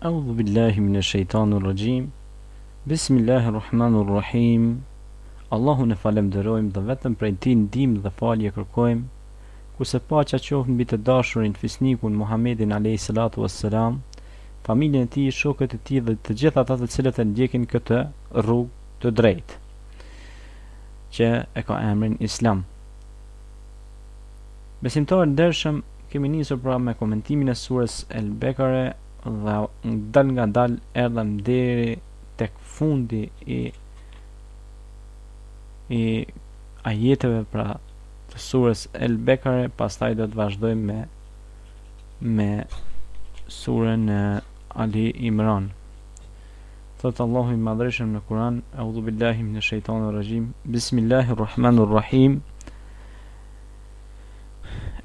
A'udhu billahi minash shaitanir rajim. Bismillahirrahmanirrahim. Allahun e falenderojmë dhe vetëm prej tij ndihmë dhe falje kërkojmë. Kurse paqja qoftë mbi të dashurin fisnikun Muhammedin alayhi salatu wassalam, familjen e tij, shokët e tij dhe të gjithë ata të cilët e ndjekin këtë rrugë të drejtë që e ka emrin Islam. Besimtarë ndershëm, kemi nisur pra me komentimin e surës El-Bekare dhe dal nga dal erdhëm deri tek fundi i ajeteve pra të surës El-Bekare. Pastaj do të vazhdojmë me surën Ali Imran. Thot Allahu i madhreshëm në Kur'an: A'udhu billahi minash shaitanir rajim. Bismillahirrahmanirrahim.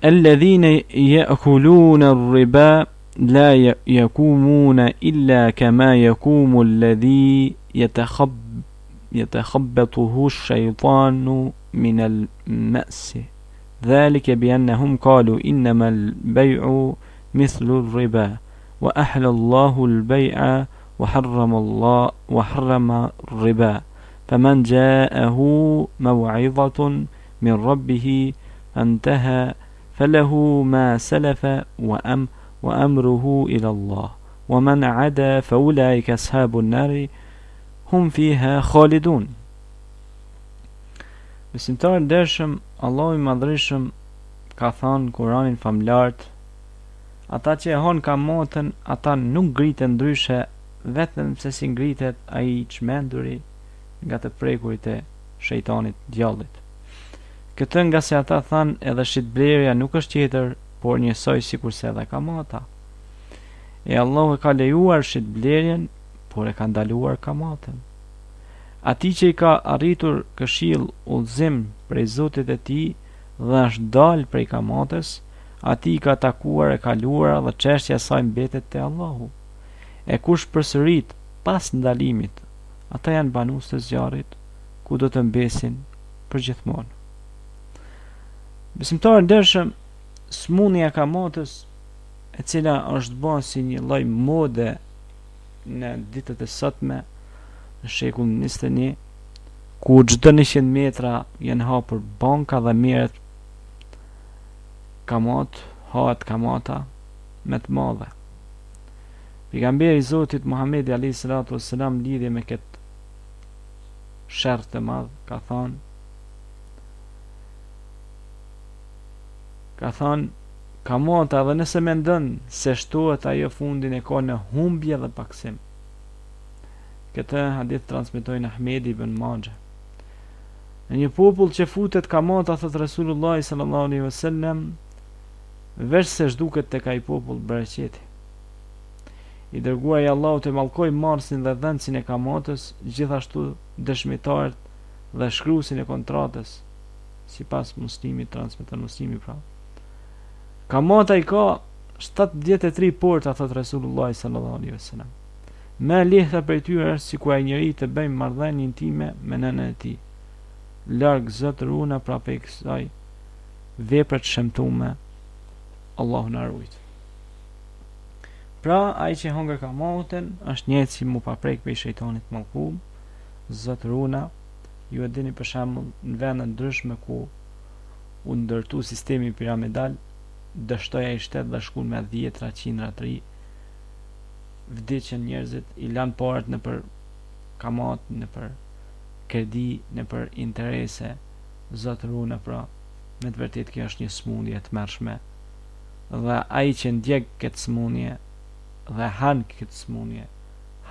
الذين يأكلون الربا لا يقومون إلا كما يقوم الذي يتخبطه الشيطان من المأس ذلك بأنهم قالوا إنما البيع مثل الربا وأحل الله البيع وحرم الربا فمن جاءه موعظة من ربه فانتهى فله ما سلف وأمره إلى الله ومن عدا فأولئك أصحاب النار هم فيها خالدون. Besimtarë ndershëm, Allahu i madhreshëm ka thënë Kur'anin famlart: ata që e hon kamatën, ata nuk griten ndryshe vetëm se si ngritet ai i çmenduri nga të prekurit e shejtanit djallit. Këtë nga se ata thanë edhe shitblerja nuk është tjetër por njësoj sikurse edhe kamata. E Allahu e ka lejuar shitblerjen, por e ka ndaluar kamatën. Ati që i ka arritur këshill udhëzim prej Zotit e tij dhe është dalë prej kamatës, ati i ka takuar e kaluara dhe çështja e saj mbetet te Allahu. E kush përsërit pas ndalimit, ata janë banues të zjarrit, ku do të mbesin përgjithmonë. Besimtarë ndershëm, smundja e kamatës, e cila është bërë si një lloj mode në ditët e sotme, në shekullin 21, ku çdo 100 metra janë hapur banka dhe merret hahet kamata me të madhe. Pejgamberi i Zotit Muhamedi alayhi salatu wassalam lidhje me këtë sherr të madh ka thënë kamata, dhe nëse mendon se shtohet ajo fundin e ka në humbje dhe paksim. Këtë hadith transmetojnë Ahmedi ibn Majah. Në një popull që futet kamata, thot Resulullah sallallahu alaihi wasallam, veç se zhduket tek ai popull bereqeti. I dërguari i Allahut e mallkoi marrësin dhe dhënësin e kamatës, gjithashtu dëshmitarët dhe shkruesin e kontratës, sipas Muslimit, transmeton Muslimi pra. Kamata i ka 73 porta, thot Resulullah sallallahu alaihi wasallam. Me lehta për tyre është sikur ai njeri të bëjmë marrëdhënie intime me nënën e tij. Larg zot runa pra pe kësaj vepre të shëmtuara. Allahu na ruaj. Pra ai që hunger kamatën është njëjtë si mu paprek pe shejtanit mallkum. Zot runa, ju e dini për shembull në vende ndryshme ku u ndërtu sistemi piramidal, dështoi ai shtet dhe shkuan me 10-ra, 100-ra të ri, vdiqën njerëzit, i lanë parat në për kamat, në për kredi, në për interese. Zot runa pra, me të vërtet kjo është një smundje të mërshme, dhe ai që ndjek këtë smundje dhe han këtë smundje,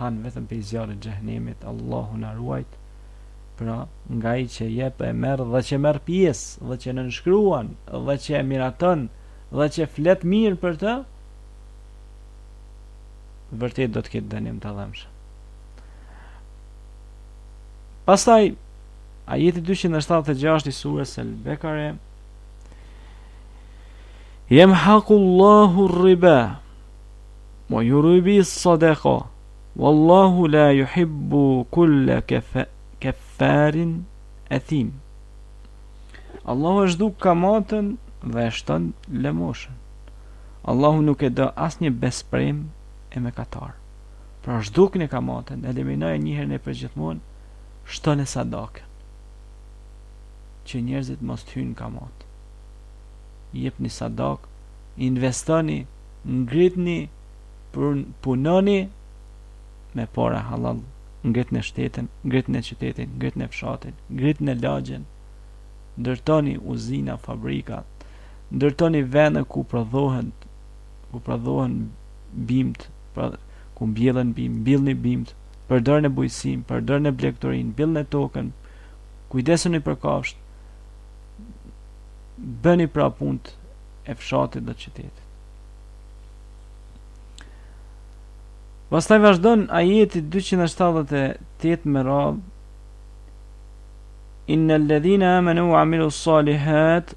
han vetëm pe zjarrit xhehenemit. Allahu na ruajt. Pra, nga ai që jep e merr dhe që merr pjesë dhe që nënshkruan dhe që e miraton dhe që flet mirë për të, vërtet do të ketë dënim të dhëmshëm. Pastaj ajeti 276 i surës El-Bekare: Yamhaqullahu ar-riba wa yurbi as-sadaqa wallahu la yuhibbu kulla kaffarin athim. Allahu e zhduk kamatën dhe e shton lëmoshën. Allahu nuk e do asnjë besprem e mëkatar. Pra zhdukni kamatin, eliminoj një herë në përgjithmonë, shtoni sadakën, që njerëzit mos të hyjnë kamat. Jepni sadak, investoni, ngritni, punoni me para halal, ngritni shtetin, ngritni qytetin, ngritni fshatin, ngritni lagjen, ndërtoni uzina, fabrikat, ndërtoni vende ku prodhohen bimt, ku mbjellen bimt, mbjellni bimt, përdorni bujqësinë, përdorni blegtorinë, mbjellni tokën, kujdesuni për kafshët, bëni pra punët e fshatit dhe qytetit. Pastaj vazhdon ajeti 278 me radhë: Innal ladhina amanu wa amilus salihat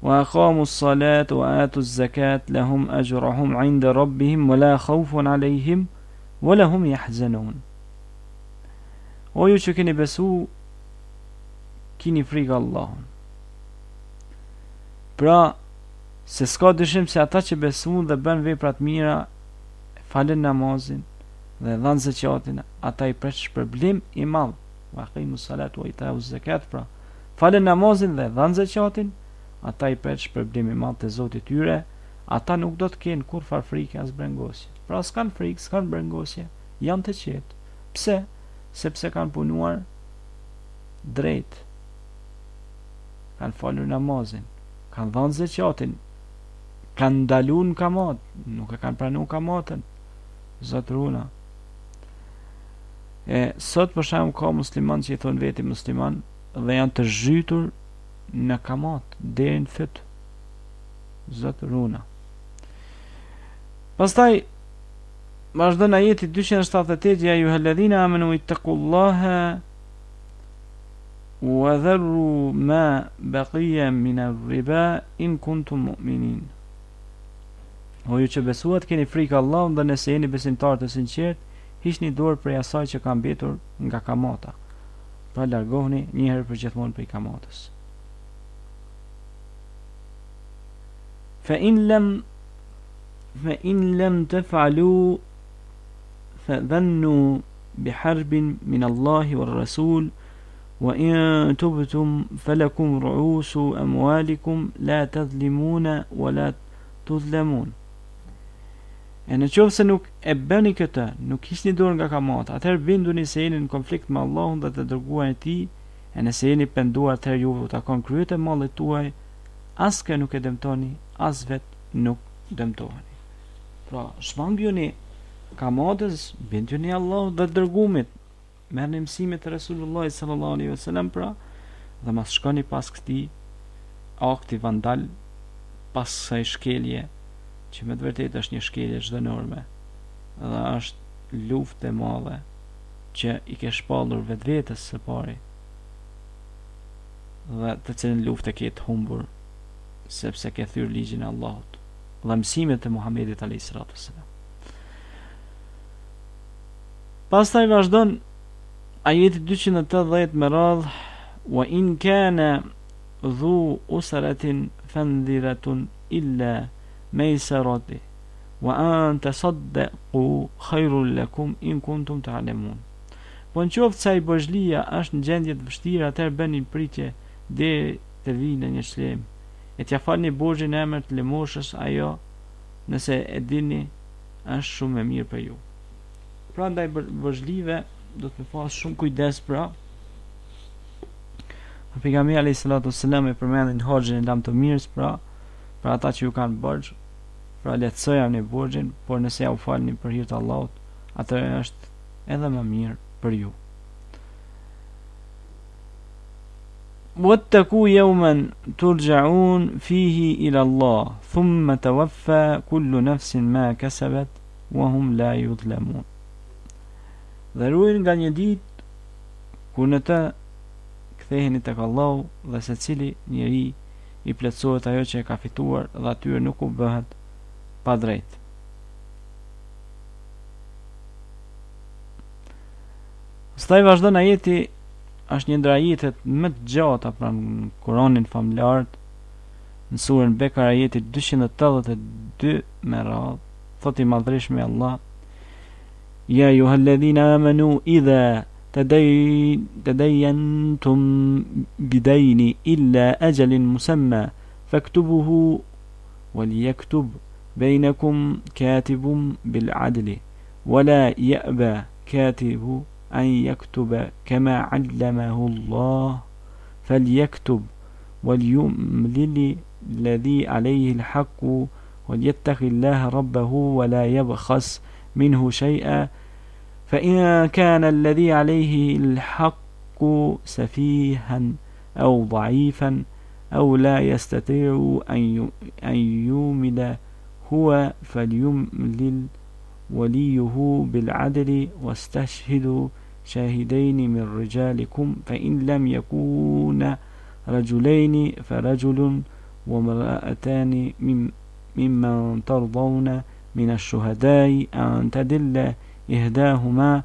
wa aqamus salata wa atuz zakat lahum ajruhum 'inda rabbihim wa la khawfun 'alayhim wa lahum yahzanun. O ju që keni besu, kini frikë Allahun. Pra, se s'ka dyshim se ata që besuan dhe bën vepra të mira, falen namazin dhe dhanë zakatin, ata i presh shpërblim i madh. Wa aqimus salata wa ita'uz zakat, pra, falen namazin dhe dhanë zakatin, ata i presh shpërblim i madh te Zoti i tyre, ata nuk do të kenë kur far frikë as brengosje. Pra s'kan frikë, s'kan brengosje, janë të qetë. Pse? Sepse kanë punuar drejt, kanë falur namazin, kanë dhënë zakatin, kanë ndaluar në kamat, nuk e kanë pranuar kamatën. Zotruna. Sot për shembull ka musliman që i thon veti musliman dhe janë të zhytur në kamat deri në fyt. Zotruna. Pastaj vazhdon ajeti 278: Ja ayyuhalladhina amanu ittaqullaha wa dharru ma baqiya min ar-riba in kuntum mu'minin. O ju që besuat, keni frikë Allahun dhe nëse jeni besimtar të sinqert, hiqni dorë prej asaj që ka mbetur nga kamata. Pra largohuni një herë për gjithmonë prej kamatës. Fa in lam taf'alu fadhannu biharbin min Allahi war rasul wa in tubtum falakum ru'usu amwalikum la tadhlimuna wa la tudhlamun. E në qovë se nuk e bëni këtë, nuk hiqni dorë nga kamata, atëherë binduni se jeni në konflikt me Allahun dhe të dërguarin e tij, e nëse jeni penduar, atëherë juve u takon kryet e mallit tuaj, as kë nuk e dëmtoni, as vet nuk dëmtoheni. Pra, shmangjuni kamatës, binduni Allahut dhe dërgumit, merrni mësimet e Resulullah sallallahu alaihi wasallam, pra, dhe mas shkoni pas këtij akti vandal, pas kësaj shkelje, që me të vërtetë është një shkelje çdënorme, dhe është luftë e madhe që i ke shpallur vetvetes së pari, dhe të cilën luftë ke të humbur sepse ke thyrë ligjin e Allahut dhe mësimet e Muhamedit alayhis salam. Pastaj vazhdon ajeti 280 me radhë: Wa in kana dhu usratin fandhiratun illa maysarati wa an tasaddaqu khairul lakum in kuntum ta'lamun. Po nëse sa i bozhlia është në gjendje të vështirë, atëherë bëni pritje deri të vinë një çlem, e t'ia falni borxhin në emër të lëmoshës, ajo nëse e dini është shumë e mirë për ju. Pra ndaj bozhlive do të pas shumë kujdes. Pra pejgamberi alayhis salatu wassalam e përmendin hoxhin e lam të mirës, pra ata që ju kanë borxh, pra lehtësoja në borxhin, por nëse ja u falni për hir të Allahut, atëherë është edhe më mirë për ju. Wattaqu yawman turja'un fihi ila Allah, thumma tawaffa kullu nafsin ma kasabat wa hum la yudhlamun. Dhe ruajini nga një ditë ku në të ktheheni tek Allahu dhe secili njeri i plotësohet ajo që e ka fituar dhe atyre nuk u bëhet pa drejt. Pastaj vazhdon ajeti, është një ndër ajetet më të gjata pra në Kur'anin famlar, në surën Bekar, ajeti 282 me radhë, thot i madhreshmi Allah: يا أيها الذين آمنوا إذا تدينتم بدين إلا أجل مسمى فاكتبوه وليكتب بينكم كاتب بالعدل ولا يأبى كاتب أن يكتب كما علمه الله فليكتب وليملل الذي عليه الحق وليتق الله ربه ولا يبخس منه شيئا فإن كان الذي عليه الحق سفيها أو ضعيفا أو لا يستطيع أن يومل هو فليملل وليه بالعدل واستشهدوا شاهدين من رجالكم فإن لم يكونا رجلين فرجل وامرأتان ممن ترضون من الشهداء أن تدل إحداهما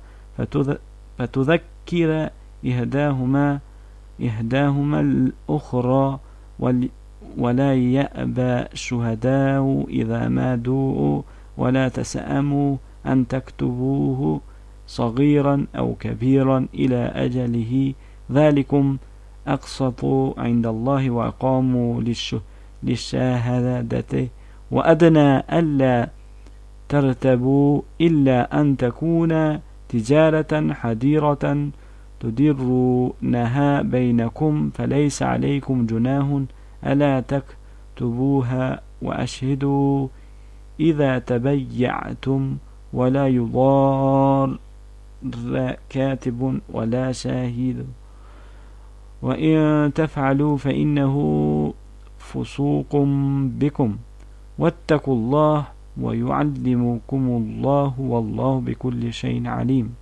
فتذكر إحداهما الأخرى ولا يأبى الشهداء إذا ما دعوا ولا تسأموا أن تكتبوه صغيرا أو كبيرا إلى أجله ذلكم أقسط عند الله وأقاموا للشهادة وأدنى ألا ترتبوا إلا أن تكون تجارة حديرة تدرونها بينكم فليس عليكم جناح ألا تكتبوها وأشهدوا إذا تبيعتم ولا يضار كاتب ولا شاهد وإن تفعلوا فإنه فسوق بكم واتقوا الله ويعلمكم الله والله بكل شيء عليم.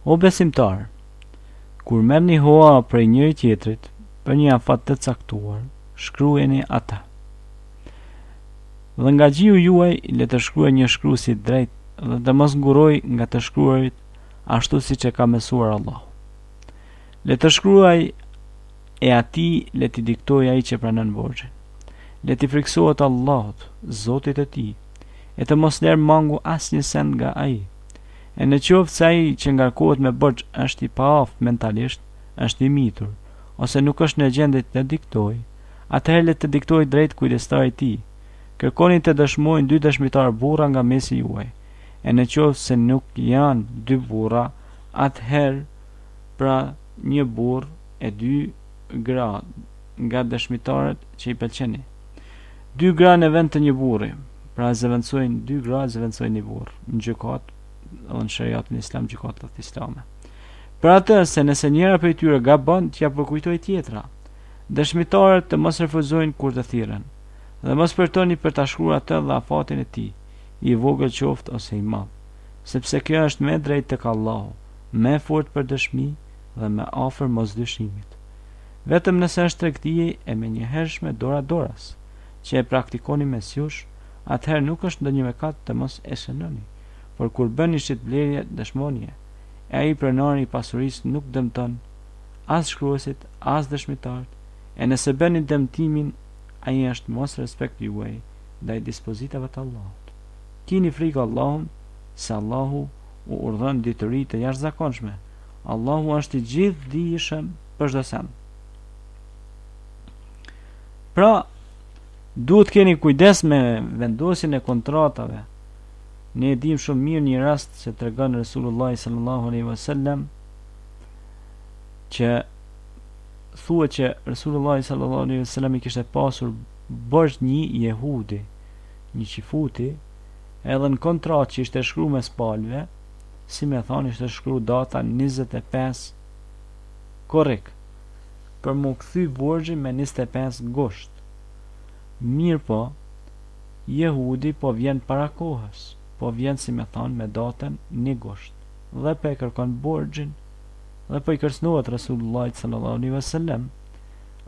O besimtar, kur merrni hoa prej njëri tjetrit për një afat të caktuar, shkruajeni ata. Dhe nga gjiu juaj le të shkruaj një shkruesi drejt dhe të mos nguroj nga të shkruarit ashtu siç e ka mësuar Allahu. Le të shkruaj e atij le t'i diktoj ai që pranon borxhin. Le t'i friksohet Allahut, Zotit e tij, e të mos lër mangu asnjë send nga ai. E në qoftë se ai që ngarkohet me borxh është i paaft mentalisht, është i mitur, ose nuk është në gjendje të diktoj, atëherë le të diktoj drejt kujdestarit të tij. Kërkoni të dëshmojnë 2 dëshmitar burra nga mesi juaj. E në qoftë se nuk janë 2 burra, atëherë pra një burr e 2 gra nga dëshmitarët që i pëlqeni. 2 gra në vend të një burri, pra zëvendësojnë 2 gra, zëvendësojnë një burr në gjykatë në shariatin islam, gjykatat islame. Për atë se nëse njëra prej tyre gabon, t'ja përkujtoj tjetra. Dëshmitarët të mos refuzojnë kur të thirren, dhe mos përtoni për ta shkruar atë dhe afatin e tij, i vogël qoftë ose i madh, sepse kjo është më drejt tek Allahu, më fort për dëshmi dhe më afër mosdyshimit. Vetëm nëse është tregtie e menjëhershme dora doras, që e praktikoni mes jush, atëherë nuk është ndonjë mëkat të mos e shënoni. Por kur bëni shitblerje dëshmonje, e ai pronari i pasurisë nuk dëmton as shkruesit, as dëshmitarët, e nëse bëni dëmtimin, ai është mos respekt juaj ndaj dispozitave të Allahut. Kini frikë Allahun, se Allahu u urdhën ditëri të jashtëzakonshme. Allahu është i gjithë dijshëm për çdo send. Pra, duhet keni kujdes me vendosjen e kontratave. Ne e dim shumë mirë një rast që tregon Resulullah sallallahu alaihi wasallam, që thuhet që Resulullah sallallahu alaihi wasallam i kishte pasur borxh një jehudi, një qifuti, edhe në kontratë që ishte shkruar mes palëve, si me thonë ishte shkruar data 25 korrik, për mu kthy borxhin me 25 gusht. Mirë po, jehudi po vjen para kohës, po vjen si me thonë me datën 1 gusht, dhe pe kërkon borxhin, dhe po i kërcënohet Resulullah sallallahu alaihi wasallam.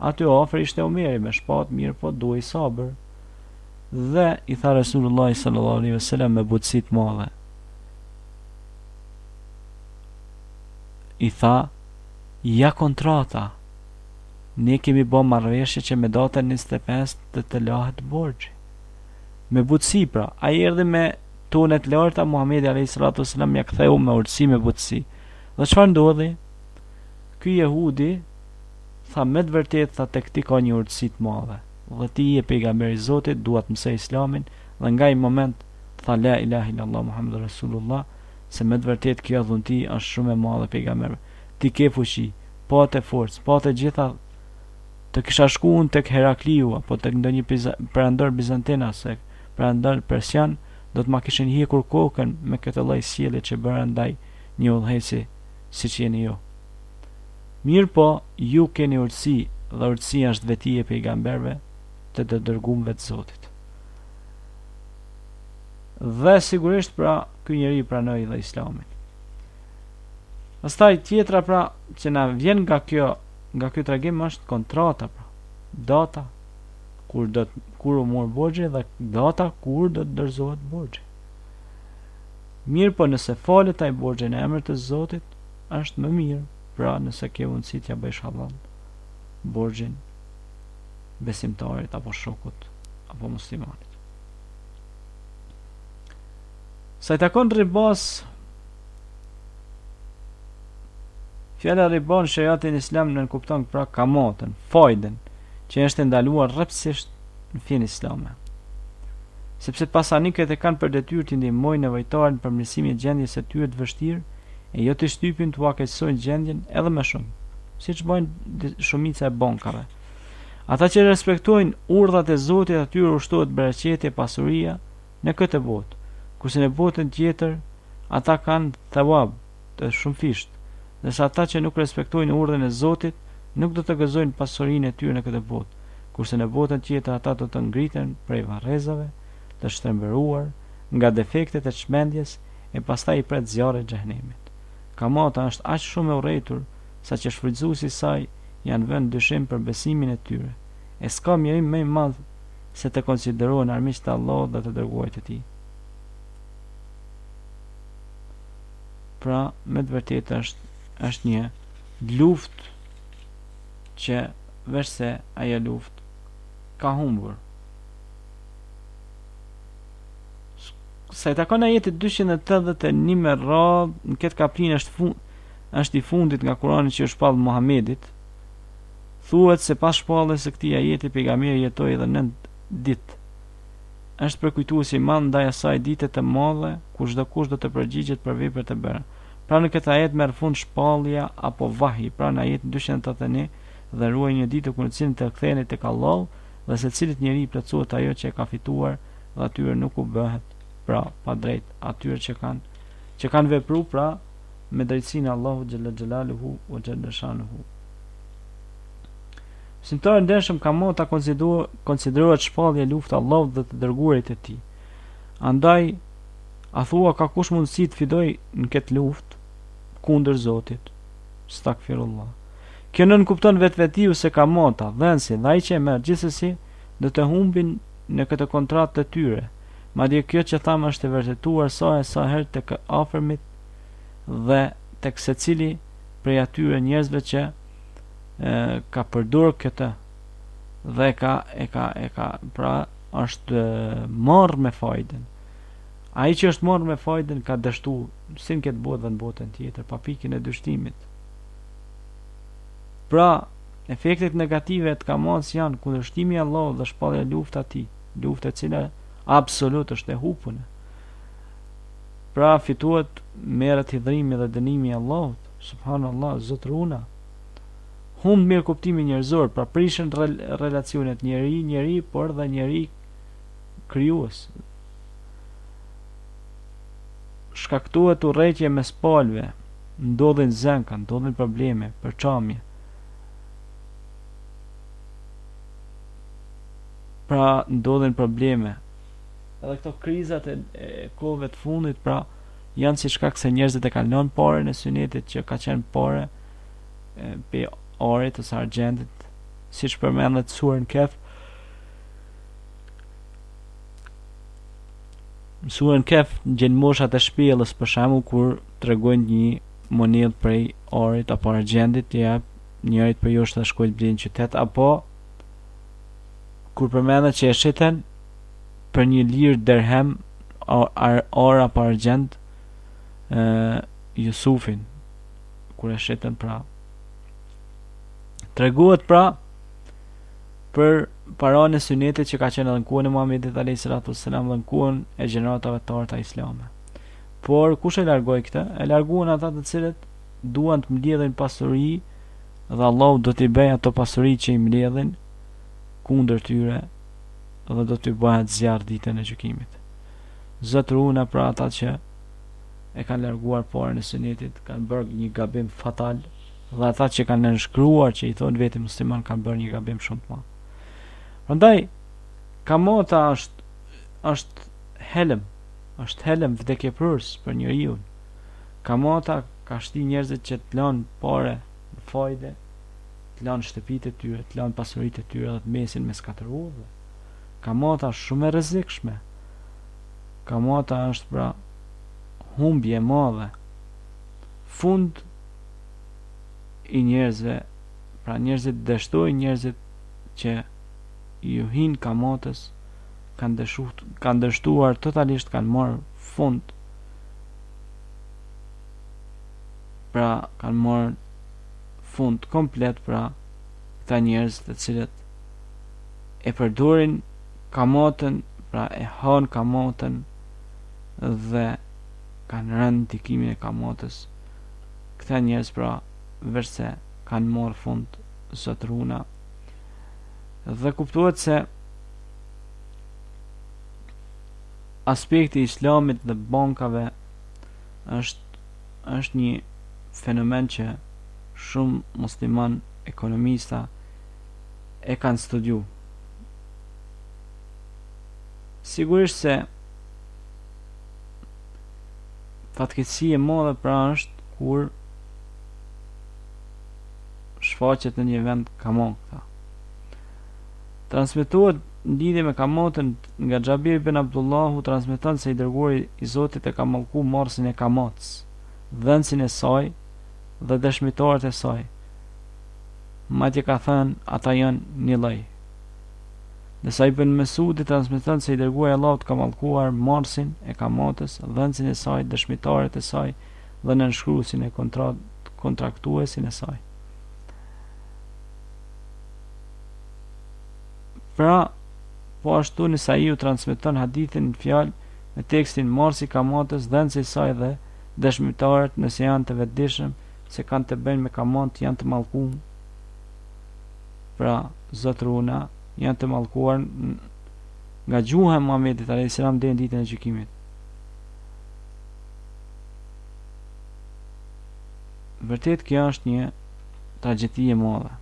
Aty afër ishte Omeri me shpatë, mirë po duhej sabër. Dhe i tha Resulullah sallallahu alaihi wasallam me butësi të madhe, i tha, ja kontrata, ne kemi bë marrëveshje që me datën 25 të lahet borxhi. Me butësi pra, ai erdhi me tonet larta, Muhamedi alayhis salatu wasalam ja ktheu me urtësi, me butësi. Dhe çfarë ndodhi? Ky jehudi tha me të vërtetë, tha tek ti ka një urtësi të madhe. Dhe ti je pejgamberi i Zotit, duat mësoj islamin, dhe nga ai moment tha la ilaha illallah Muhammedur Rasulullah, se me të vërtetë kjo dhunti është shumë e madhe pejgamber. Ti ke fuqi, pa të forcë, pa të gjitha, të kisha shkuar tek Herakliu apo tek ndonjë perandor bizantin ose perandor persian, do të ma kishin hikur kokën me këtë lloj sjellje që bëra ndaj një udhëheci siç jeni ju. Mirë po, ju keni urtësi, dhe urtësia është vetia e pejgamberëve të dërguarve të Zotit. Dhe sigurisht pra ky njeri pranoi dhe Islamin. Pastaj tjetra pra që na vjen nga ky tregim është kontrata, pra data kur u mor borxhi dhe data kur do të dorëzohet borxhi. Mirë po nëse falet ai borxhi në emër të Zotit, është më mirë, pra nëse ke mundësi t'ja bësh halal borxhin besimtarit apo shokut apo muslimanit. Sa i takon ribas, fjala riba në shariatin islam nënkupton pra kamatën, fajden, që është ndaluar rreptësisht në fen islame. Sepse pasanikët e kanë për detyrë të ndihmojnë nevojtarin për mirësimin e gjendjes së tyre të vështirë, e jo të shtypin të keqësojnë gjendjen edhe më shumë, siç bëjnë shumica e bankave. Ata që respektojnë urdhat e Zotit, atyre ushtohet bereqeti e pasuria në këtë botë, kurse në botën tjetër ata kanë thawab të shumëfisht, ndërsa ata që nuk respektojnë urdhën e Zotit nuk do të gëzojnë pasurinë e tyre në këtë botë, kurse në botën tjetër ata do të ngriten prej varrezave, të shtrembëruar nga defektet e çmendjes e pastaj i pret zjarri i xhenemit. Kamata është aq shumë e urrëtur sa që shfrytëzuesi i saj janë vënë dyshim për besimin e tyre, e s'ka mjerim më i madh se të konsiderohen armiq të Allahut dhe të dërguarit të Tij. Pra, me të vërtetë është një luftë që veçse ajo luftë ka humbur. Sa i takon ajetit 281 me radhë, në këtë kapitin është i fundit nga Kurani që u shpall Muhamedit. Thuhet se pas shpalljes së këtij ajeti pejgamberi jetoi edhe 9 ditë. Është përkujtuesi i madh ndaj asaj dite të madhe ku çdo kush do të përgjigjet për veprat e bëra. Pra në këtë ajet merr fund shpallja apo vahi, pra në ajetin 281 dhe ruaj një ditë ku në cilën të ktheheni tek Allahu dhe secilit njeri plotësohet ajo që e ka fituar dhe atyre nuk u bëhet pra pa drejt atyre që kanë vepruar pra me drejtsinë e Allahut xhalla xhelaluhu u xhalla shanuhu. Besimtarë ndershëm, kamata konsiderohet shpallje luftë Allahut dhe të dërguarit të Tij. Andaj a thua ka kush mundësi të fitoj në këtë luftë kundër Zotit? Stakfirullah. Kjo nën kupton vetvetiu se kamata, dhensi dhe ai që e merr gjithsesi do të humbin në këtë kontratë të tyre. Madje kjo që thamë është e vërtetuar sa herë tek afërmit dhe tek secili prej atyre njerëzve që ka përdorur këtë dhe e ka pra është marrë me fajden. Ai që është marrë me fajden ka dështu si në këtë botë dhe në botën tjetër pa pikën e dështimit. Pra, efektet negative të kamatës janë kundërshtimi i Allahut dhe shpallja luftë atij, luftë e cila absolut është e hupune. Pra fituat merret hidhrimi dhe dënimi i Allahut, subhanallahu, zotruna. Humb mirë kuptimi njerëzor, pra prishën relacionet njeri, por dhe njeri krijues. Shkaktohet urrëqje mes palëve, ndodhin zënka, ndodhin probleme, përçamje. Pra ndodhin probleme. Edhe këto krizat e kohëve të fundit pra janë si shkak se njerëzit e kanë lënë parën e sunetit që ka qenë parë pe orit ose argjentit, siç përmendet surën Kehf. Surën Kehf gjen moshat e shpellës, për shembull kur tregojnë një monedhë prej orit apo argjentit, ja njërit për joshtë të shkojnë blejnë në qytet, apo kur përmendet që e shiten për një lirë derhem ora pa argjend Jusufin kur e shetën pra. Treguhet pra për paranë e sunetit që ka qenë edhe në kuën e Muhamedit alayhis salatu wassalam dhe në kuën e gjeneratave të arta islame. Por kush e largoi këtë? E larguan ata të cilët duan të mbledhin pasuri dhe Allahu do t'i bëjë ato pasuri që i mbledhin kundër tyre dhe do t'i bëhet zjarr ditën e gjykimit. Zotëruna pra ata që e kanë larguar parën e sunetit kanë bërë një gabim fatal dhe ata që kanë nënshkruar që i thonë veti musliman kanë bërë një gabim shumë të madh. Prandaj kamota është helm vdekjeprës për njeriu. Kamota ka shti njerëzit që të lanë pare në fajde, të lanë shtëpitë e tyre, të lanë pasuritë e tyre dhe të mesin mes katër ujëve. Kamota është shumë e rrezikshme. Kamota është pra humbje e madhe. Fund i njerëzve, pra njerëzit dështojnë njerëzit që ju hin kamotës, kanë dështuar totalisht, kanë marrë fund. Pra kanë marrë fund komplet pra këta njerëz të cilët e përdorin kamotën, pra e han kamotën dhe kanë rënë ndikimin e kamotës. Këta njerëz pra verse kanë marrë fund zotruna. Dhe kuptohet se aspekti i islamit dhe bankave është një fenomen që shumë musliman ekonomista e kanë studiu. Sigurisht se fatkeqësi e madhe pra është kur shfaqet në një vend kamon këta. Transmetohet në lidhje me kamotën nga Xhabir ibn Abdullahu, transmeton se i dërguari i Zotit e ka mallku marrësin e kamotës, dhënësin e saj dhe dëshmitarët e saj. Madje ka thënë ata janë një lloj. Ndërsa Ibn Mesudi transmeton se i dërguari i Allahut ka mallkuar marrësin e kamotës, dhënësin e saj, dëshmitarët e saj dhe nënshkruesin e kontraktuesin e saj. Pra, po ashtu Nesaiu transmeton hadithin në fjalë me tekstin marrësi kamotës, dhënësi i saj dhe dëshmitarët nëse janë të vetëdijshëm se kanë të bëjnë me kamot janë të mallkuar. Pra, zotruna janë të mallkuar nga gjuha e Muhamedit alayhis salam deri në ditën e gjykimit. Vërtet kjo është një tragjedi e madhe.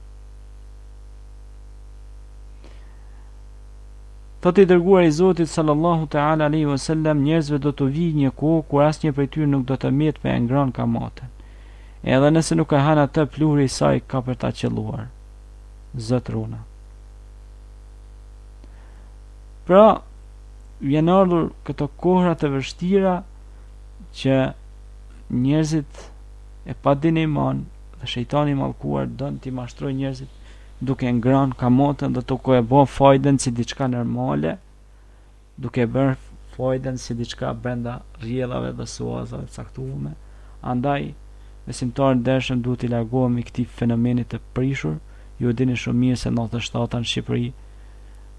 Thot i dërguar i Zotit sallallahu ta'ala alaihi wasallam, njerëzve do të vijë një kohë kur asnjë prej tyre nuk do të mjet me ngran kamotën. Edhe nëse nuk e han atë, pluhuri i saj ka për ta qelluar. Zotruna. Pra, vjen ardhur këto kohra të vështira që njerëzit e pa dinimon dhe shejtani i mallkuar don t'i mashtrojë njerëzit duke ngran kamotën dhe duke e bërë fajden si diçka normale, duke bërë fajden si diçka brenda rrjedhave dhe suazave caktuara. Andaj besimtarët ndershëm duhet të largohemi këtij fenomeni të prishur. Ju dini shumë mirë se në 97 në Shqipëri,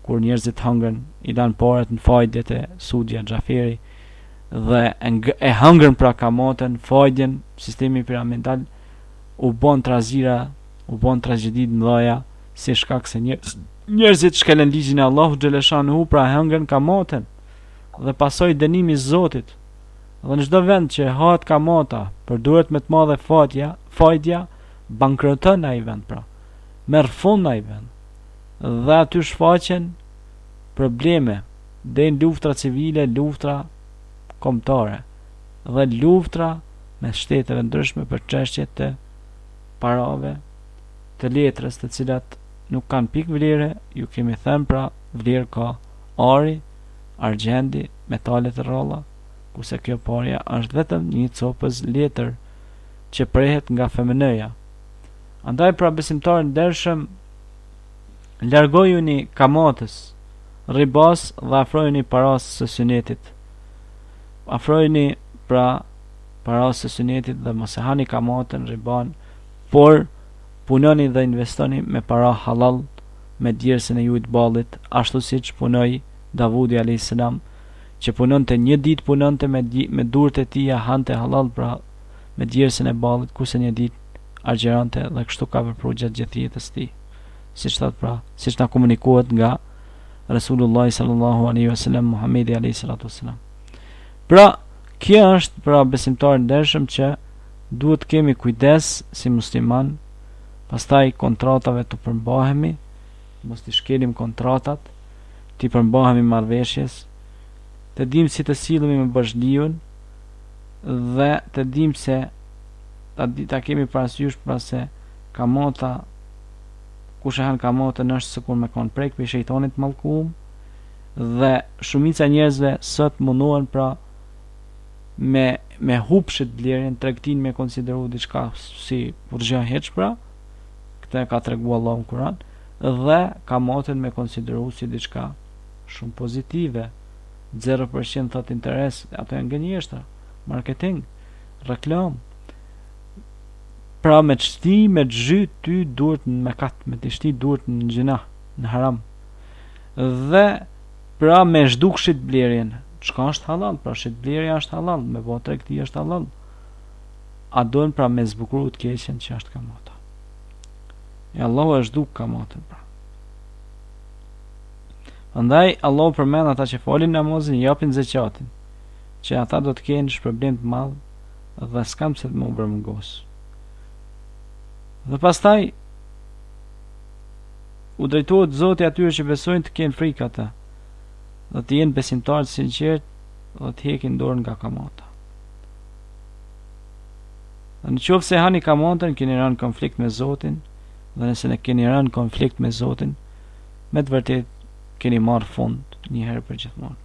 kur njerëzit hëngrën, i lanë parat në fajdet e Sudja Xhaferi dhe e hëngrën pra kamotën, fajden, sistemi piramidal u bën trazira, u bën tragjedi të mëdha, si shkak se njerëzit shkelën ligjin e Allahut xhaleshanuhu, pra hëngrën kamotën dhe pasoi dënimi i Zotit. Dhe në çdo vend që hahet kamota, përdoret me të madhe fajtja, bankroton ai vend pra. Merr fund ai vend. Dhe aty shfaqen probleme, dhe luftra civile, luftra kombëtare dhe luftra me shteteve ndryshme për çështjet të parave, të letrës, të cilat nuk kanë pikë vlere. Ju kemi thënë pra, vlerë ka ari, argjendi, metalet e rrolla, kurse kjo parja është vetëm një copës letër që prehet nga femënëja. Andaj pra besimtarë ndershëm, largojuni kamotës, ribas dhe afrojuni paras së sunetit. afrojeni pra para së sunetit dhe mos e hani kamatën, riban, por punoni dhe investoni me para halal, me djersën e ju të ballit, ashtu siç punoi Davudi a.s. që punonte një ditë punonte me durët e tija, hante halal pra me djersën e ballit, kurse një ditë argjerante dhe kështu ka vepruar gjatë gjithë jetës tij. Siç na komunikohet nga Rasulullah sallallahu alaihi wasallam, Muhamedi alayhi salatu wasallam. Pra, kjo është pra besimtar ndershëm që duhet kemi kujdes si musliman, pastaj kontratave të përmbahemi, mos t'i shkelim kontratat, t'i përmbahemi marrëveshjes, të dim si të sillemi me bashkëliun dhe të dim se ta kemi parasysh pra se kamata, kush e han kamatën është sikur me kon prek për shejtanit mallkuar, dhe shumica e njerëzve sot mundohen pra me hupshit blerjen, tregtin me konsideru diçka si burxha hiç pra, këtë ka treguar Allahu në Kur'an, dhe kamatën me konsideru si diçka shumë pozitive. 0% thot interes, ato janë gënjeshtra, marketing, reklam. Pra me të shti, me të zhyt ty duhet në mekat, me të shti duhet në gjina, në haram. Dhe pra me zhduk shit blerjen, çka është halal, pra shit blerja është halal, me bo tregti është halal. A dojnë pra me zbukru të keqen që është kamata. E Allahu e zhduk kamatën pra. Andaj Allahu përmend ata që folin namazin, japin zeqatin, që ata do të kenë shpërblim të madh dhe s'kam se të më bërmëngos. Dhe pastaj u drejtohet Zoti atyre që besojnë të kenë frikë ata, dhe të jenë besimtarë të sinqert dhe të hekin dorën nga kamata. Dhe në qoftë se hani kamatën, keni rënë konflikt me Zotin, dhe nëse ne keni rënë konflikt me Zotin, me të vërtet keni marrë fund një herë për gjithmonë.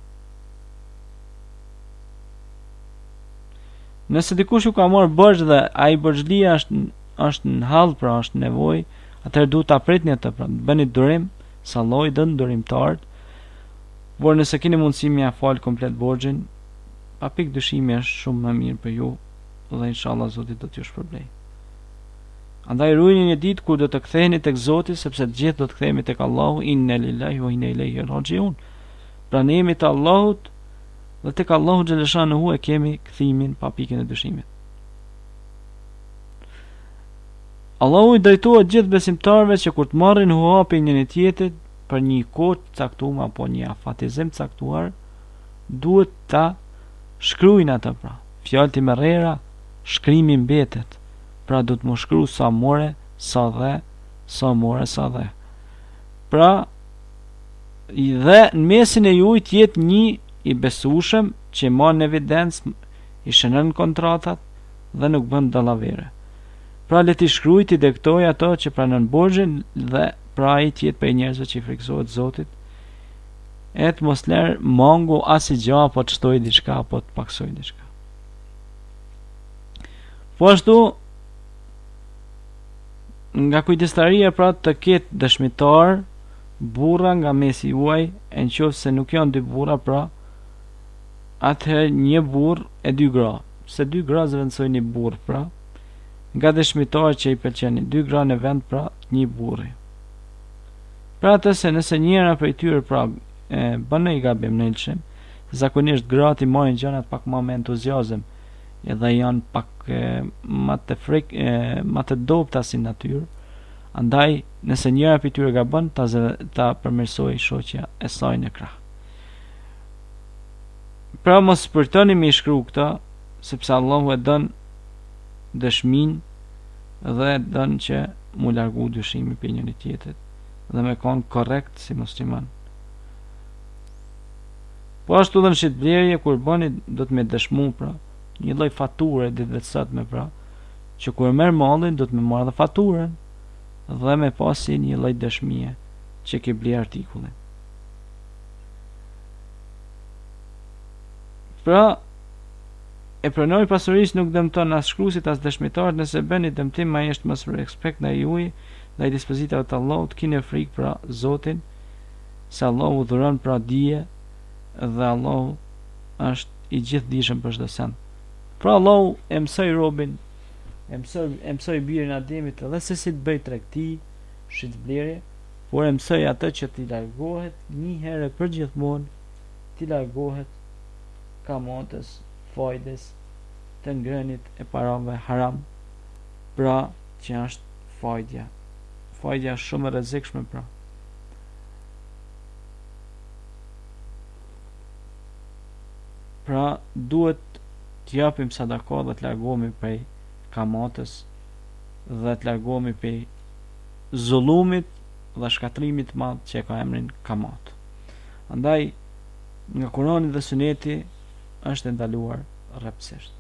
Nëse dikush ju ka marrë borxh dhe ai borxhlia është në hall, pra është nevojë, atëherë duhet ta pritni atë, pra bëni durim, salloj dën durimtar. Por nëse keni mundësi m'ia fal komplet borxhin, pa pikë dyshimi është shumë më mirë për ju dhe inshallah Zoti do t'ju shpërblej. Andaj ruajini një ditë kur do të ktheheni tek Zoti, sepse të gjithë do të kthehemi tek Allahu, inna lillahi wa inna ilaihi rajiun. Pra ne jemi të Allahut dhe tek Allahu xhaleshanuhu e kemi kthimin pa pikën e dyshimit. Allahu i drejtohet gjithë besimtarëve që kur të marrin hapin njëri tjetrit për një kohë të caktuar apo një afatizim të caktuar, duhet ta shkruajnë atë pra. Fjalë të merrera, shkrimi mbetet. Pra do të më shkru sa more, sa dhe, sa more, sa dhe. Pra, dhe në mesin e juj tjetë një i besueshëm që marrë në evidencë, i shënën kontratat dhe nuk bën dallavere. Pra le t'i shkruaj t'i dektoj ato që pranën borxhin dhe pra i tjetë për njerëzve që i friksohet Zotit, e të mos lërë mangu as i gja apo të shtoj diçka apo të paksoj diçka. Po ashtu, nga kujdestaria pra të ketë dëshmitar burra nga mesi juaj, e në qoftë se nuk janë dy burra, pra atëherë një burr e dy gra, se dy gra zëvendësojnë një burr, pra nga dëshmitar që i pëlqenin dy gra në vend, pra një burri. Pra atë se nëse njëra prej tyre pra bën një gabim në ilshim, zakonisht gratë i marrin gjërat pak më me entuziazëm, edhe janë pak më të dobta si natyrë. Andaj nëse njëra prej tyre gabon, ta përmirësoj shoqja e saj në krah. Pra mos përtoni me i shkru këta, sepse Allahu e dën dëshmin dhe e dën që mu largu dyshimi për njëri tjetrit dhe me konë korrekt si musliman. Po ashtu dhe në shitblerje, kur bëni do të me dëshmu, pra një lloj fature ditëve të sotme, pra që kur merr mallin do të me marrë dhe faturën dhe me pasi një lloj dëshmie që ke bler artikullin. Pra e pranoj pasurisë nuk dëmton as shkruesit as dëshmitarët, nëse bëni dëmtim ai është mos respekt ndaj juaj, ndaj dispozitave të Allahut, keni frikë pra Zotin, se Allahu dhuron pra dije dhe Allahu është i gjithdijshëm për çdo send. Pra Allahu e mësoi robin, e mësoi birin Ademit edhe se si të bëj tregti, shitblerje, por e mësoi atë që t'i largohet një herë për gjithmonë, t'i largohet kamatës, fajdes, të ngrënit e parave haram, pra që është fajdja. Fajdja është shumë e rrezikshme pra. Pra duhet t'japim sadaka dhe t'largohemi prej kamatës dhe t'largohemi prej zullumit dhe shkatrimit madh që ka emrin kamat. Andaj nga Kurani dhe Suneti është ndaluar rreptësisht.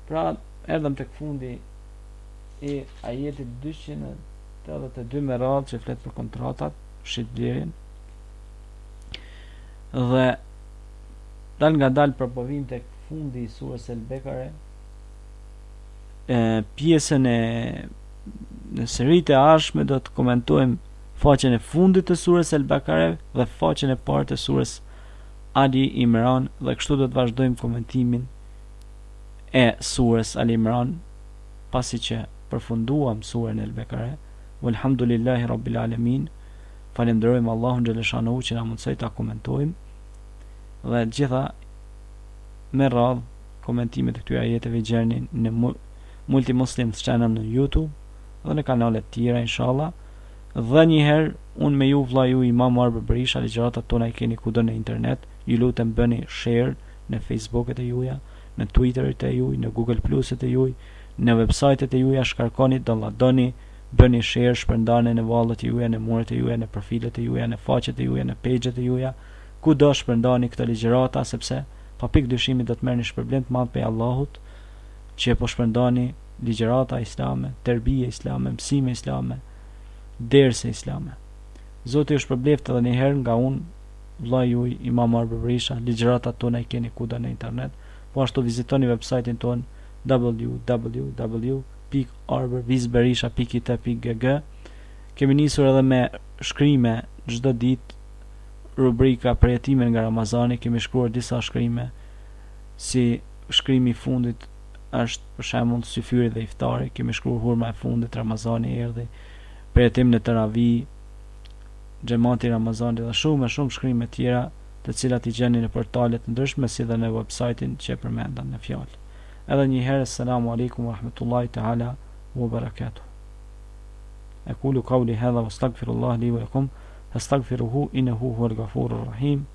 Pra erdhëm tek fundi i ajetit 282 me radhë që flet për kontratat, shitblerjen, dhe dal nga dal përpovim tek fundi i surës El Bekare, pjesën e në seritë e ardhshme do të komentojmë faqen e fundit të surës El Bekare dhe faqen e parë të surës Ali Imran, dhe kështu do të vazhdojmë komentimin e surës Ali Imran pasi që përfunduam surën El Bekare. Walhamdulillahi Rabbil Alamin. Falenderojmë Allahun xhaleshanu që na mundsoi ta komentojmë dhe gjitha me radhë komentimet e këtyre ajeteve gjeni në Multi Muslims Channel në YouTube dhe në kanalet tjera inshallah. Dhe njëherë unë me ju vlla ju Imam Arber Berisha, ligjëratat tona i keni kudo në internet. Ju lutem bëni share në Facebooket e juaja, në Twitterit e juaj, në Google Pluset e juaj, në websajtet e juaja, shkarkoni, downloadoni, bëni share, shpërndani në vallet e juaja, në muret e juaja, në profilet e juaja, në faqet e juaja, në pagjet e juaja, ku do shpërndani këtë ligjërata, sepse pa pikë dyshimi do të merrni shpërblim të madh prej Allahut, që po shpërndani ligjërata islame, terbije islame, mësime islame, derse islame. Zoti ju shpërbleft edhe një herë nga unë, vlla juaj Imam Arber Berisha. Ligjëratat tona i keni kudo në internet, po ashtu vizitoni websajtin ton www.arbervisberisha.it.gg. Kemi nisur edhe me shkrime çdo ditë, rubrika për jetimin nga Ramazani. Kemi shkruar disa shkrime, si shkrimi i fundit është për shembull syfyri dhe iftari. Kemi shkruar hurma e fundit, Ramazani erdhi, për jetim në Taravih, xhamati Ramazani dhe shumë shkrime tjera, të cilat i gjeni në portalet ndryshme si dhe në websajtin që e përmenda në fjalë. Edhe një herë, assalamu alaikum wa rahmatullahi ta'ala wa barakatuh. Aqulu qawli hadha wa astaghfirullah li wa lakum fastaghfiruhu innahu huwal ghafurur rahim.